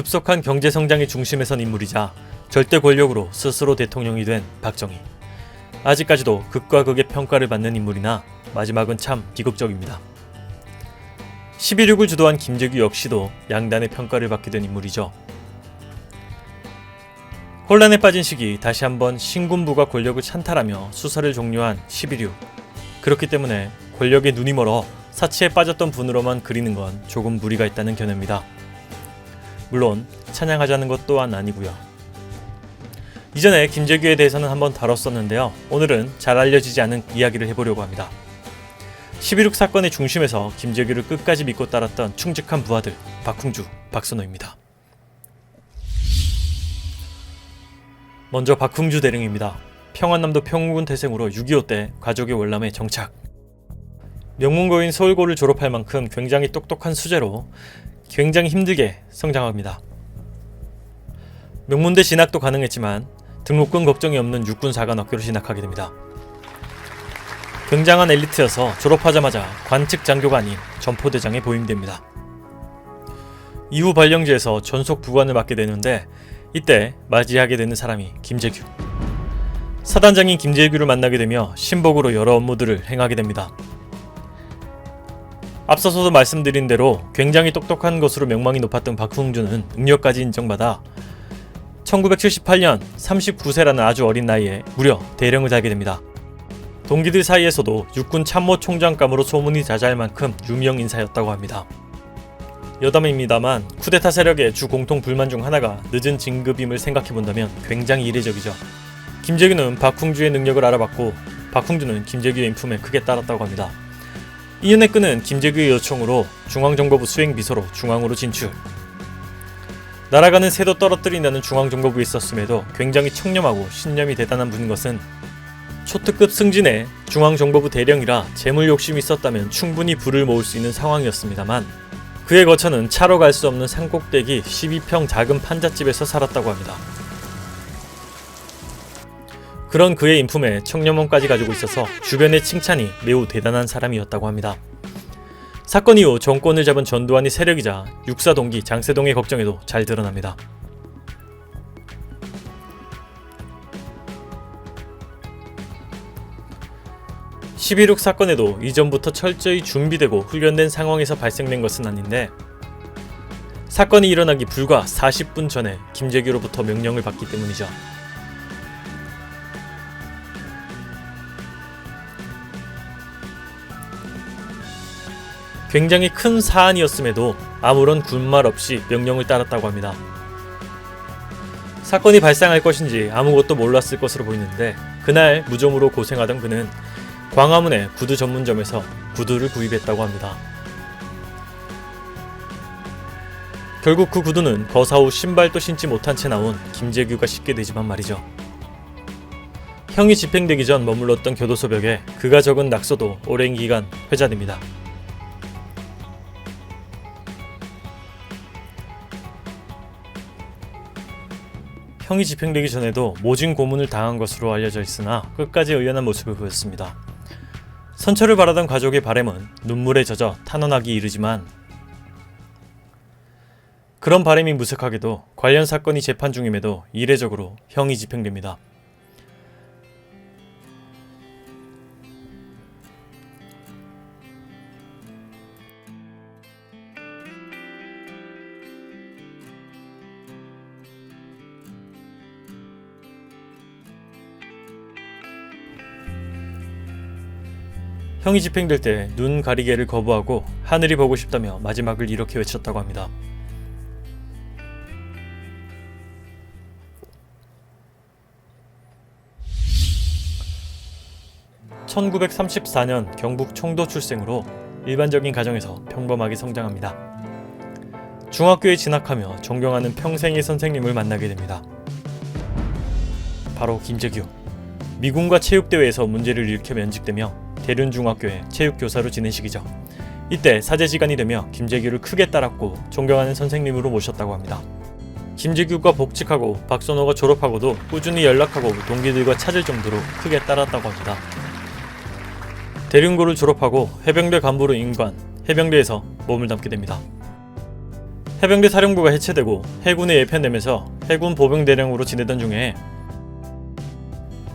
급속한 경제성장의 중심에 선 인물이자 절대 권력으로 스스로 대통령이 된 박정희. 아직까지도 극과 극의 평가를 받는 인물이나 마지막은 참 비극적입니다. 11.6을 주도한 김재규 역시도 양단의 평가를 받게 된 인물이죠. 혼란에 빠진 시기 다시 한번 신군부가 권력을 찬탈하며 수사를 종료한 11.6. 그렇기 때문에 권력에 눈이 멀어 사치에 빠졌던 분으로만 그리는 건 조금 무리가 있다는 견해입니다. 물론 찬양하자는 것 또한 아니고요. 이전에 김재규에 대해서는 한번 다뤘었는데요. 오늘은 잘 알려지지 않은 이야기를 해보려고 합니다. 11.6 사건의 중심에서 김재규를 끝까지 믿고 따랐던 충직한 부하들 박흥주, 박선호입니다. 먼저 박흥주 대령입니다. 평안남도 평군 태생으로 6.25 때 가족의 월남에 정착. 명문고인 서울고를 졸업할 만큼 굉장히 똑똑한 수재로 굉장히 힘들게 성장합니다. 명문대 진학도 가능했지만 등록금 걱정이 없는 육군사관학교로 진학하게 됩니다. 굉장한 엘리트여서 졸업하자마자 관측 장교가 아닌 전포대장에 보임됩니다. 이후 발령지에서 전속 부관을 맡게 되는데 이때 맞이하게 되는 사람이 김재규. 사단장인 김재규를 만나게 되며 신복으로 여러 업무들을 행하게 됩니다. 앞서서도 말씀드린 대로 굉장히 똑똑한 것으로 명망이 높았던 박흥주는 능력까지 인정받아 1978년 39세라는 아주 어린 나이에 무려 대령을 달게 됩니다. 동기들 사이에서도 육군 참모총장감으로 소문이 자자할 만큼 유명 인사였다고 합니다. 여담입니다만 쿠데타 세력의 주 공통 불만 중 하나가 늦은 진급임을 생각해본다면 굉장히 이례적이죠. 김재규는 박흥주의 능력을 알아봤고 박흥주는 김재규의 인품에 크게 따랐다고 합니다. 이윤의 끈은 김재규의 요청으로 중앙정보부 수행비서로 중앙으로 진출. 날아가는 새도 떨어뜨린다는 중앙정보부에 있었음에도 굉장히 청렴하고 신념이 대단한 분인 것은 초특급 승진에 중앙정보부 대령이라 재물 욕심이 있었다면 충분히 부를 모을 수 있는 상황이었습니다만 그의 거처는 차로 갈 수 없는 산꼭대기 12평 작은 판잣집에서 살았다고 합니다. 그런 그의 인품에 청렴함까지 가지고 있어서 주변의 칭찬이 매우 대단한 사람이었다고 합니다. 사건 이후 정권을 잡은 전두환이 세력이자 육사 동기 장세동의 걱정에도 잘 드러납니다. (11.6) 사건에도 이전부터 철저히 준비되고 훈련된 상황에서 발생된 것은 아닌데 사건이 일어나기 불과 40분 전에 김재규로부터 명령을 받기 때문이죠. 굉장히 큰 사안이었음에도 아무런 군말 없이 명령을 따랐다고 합니다. 사건이 발생할 것인지 아무것도 몰랐을 것으로 보이는데 그날 무좀으로 고생하던 그는 광화문의 구두 전문점에서 구두를 구입했다고 합니다. 결국 그 구두는 거사 후 신발도 신지 못한 채 나온 김재규가 신게 되지만 말이죠. 형이 집행되기 전 머물렀던 교도소 벽에 그가 적은 낙서도 오랜 기간 회자됩니다. 형이 집행되기 전에도 모진 고문을 당한 것으로 알려져 있으나 끝까지 의연한 모습을 보였습니다. 선처를 바라던 가족의 바람은 눈물에 젖어 탄원하기 이르지만 그런 바람이 무색하게도 관련 사건이 재판 중임에도 이례적으로 형이 집행됩니다. 형이 집행될 때 눈 가리개를 거부하고 하늘이 보고 싶다며 마지막을 이렇게 외쳤다고 합니다. (1934년) 경북 청도 출생으로 일반적인 가정에서 평범하게 성장합니다. 중학교에 진학하며 존경하는 평생의 선생님을 만나게 됩니다. 바로 김재규. 미군과 체육대회에서 문제를 일으켜 면직되며 대륜중학교에 체육교사로 지낸 시기죠. 이때 사제지간이 되며 김재규를 크게 따랐고 존경하는 선생님으로 모셨다고 합니다. 김재규가 복직하고 박선호가 졸업하고도 꾸준히 연락하고 동기들과 찾을 정도로 크게 따랐다고 합니다. 대륜고를 졸업하고 해병대 간부로 임관, 해병대에서 몸을 담게 됩니다. 해병대 사령부가 해체되고 해군에 예편되면서 해군 보병대령으로 지내던 중에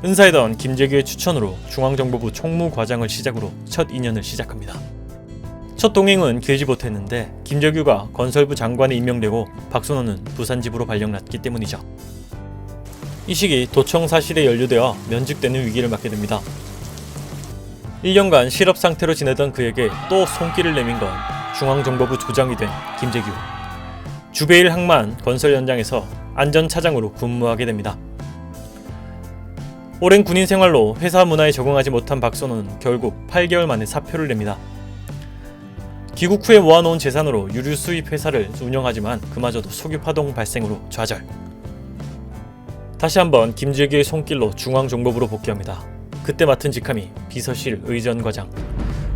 은사이던 김재규의 추천으로 중앙정보부 총무과장을 시작으로 첫 인연을 시작합니다. 첫 동행은 길지 못했는데 김재규가 건설부 장관에 임명되고 박순호는 부산집으로 발령났기 때문이죠. 이 시기 도청 사실에 연루되어 면직되는 위기를 맞게 됩니다. 1년간 실업 상태로 지내던 그에게 또 손길을 내민 건 중앙정보부 조장이 된 김재규. 주베일 항만 건설 현장에서 안전차장으로 근무하게 됩니다. 오랜 군인 생활로 회사 문화에 적응하지 못한 박순호는 결국 8개월 만에 사표를 냅니다. 귀국 후에 모아놓은 재산으로 유류 수입 회사를 운영하지만 그마저도 석유파동 발생으로 좌절. 다시 한번 김재규의 손길로 중앙정보부로 복귀합니다. 그때 맡은 직함이 비서실 의전과장.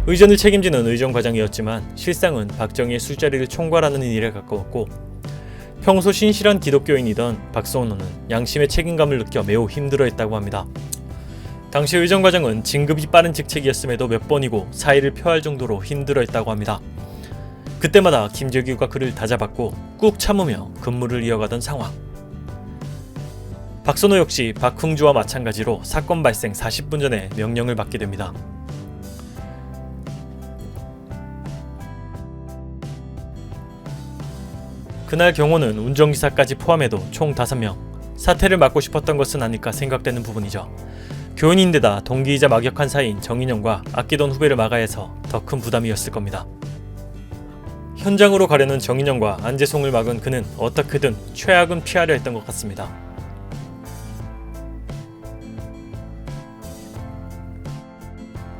의전을 책임지는 의전과장이었지만 실상은 박정희의 술자리를 총괄하는 일에 가까웠고 평소 신실한 기독교인이던 박순호는 양심의 책임감을 느껴 매우 힘들어했다고 합니다. 당시 의전과장은 진급이 빠른 직책이었음에도 몇 번이고 사의를 표할 정도로 힘들어했다고 합니다. 그때마다 김재규가 그를 다잡았고 꾹 참으며 근무를 이어가던 상황. 박순호 역시 박흥주와 마찬가지로 사건 발생 40분 전에 명령을 받게 됩니다. 그날 경호는 운전기사까지 포함해도 총 5명. 사태를 막고 싶었던 것은 아닐까 생각되는 부분이죠. 교인인데다 동기이자 막역한 사이인 정인영과 아끼던 후배를 막아야 해서 더 큰 부담이었을 겁니다. 현장으로 가려는 정인영과 안재송을 막은 그는 어떻게든 최악은 피하려 했던 것 같습니다.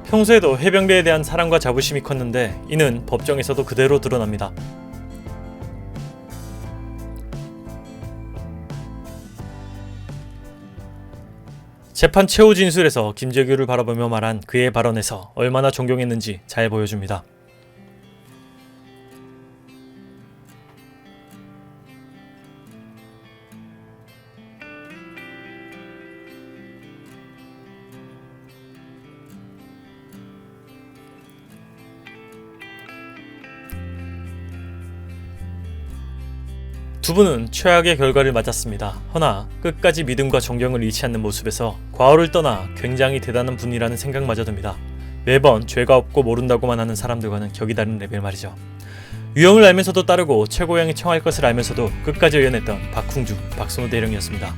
평소에도 해병대에 대한 사랑과 자부심이 컸는데 이는 법정에서도 그대로 드러납니다. 재판 최후 진술에서 김재규를 바라보며 말한 그의 발언에서 얼마나 존경했는지 잘 보여줍니다. 두 분은 최악의 결과를 맞았습니다. 허나 끝까지 믿음과 존경을 잃지 않는 모습에서 과오를 떠나 굉장히 대단한 분이라는 생각마저 듭니다. 매번 죄가 없고 모른다고만 하는 사람들과는 격이 다른 레벨 말이죠. 유형을 알면서도 따르고 최고형이 청할 것을 알면서도 끝까지 의연했던 박흥주, 박순호 대령이었습니다.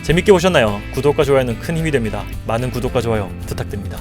재밌게 보셨나요? 구독과 좋아요는 큰 힘이 됩니다. 많은 구독과 좋아요 부탁드립니다.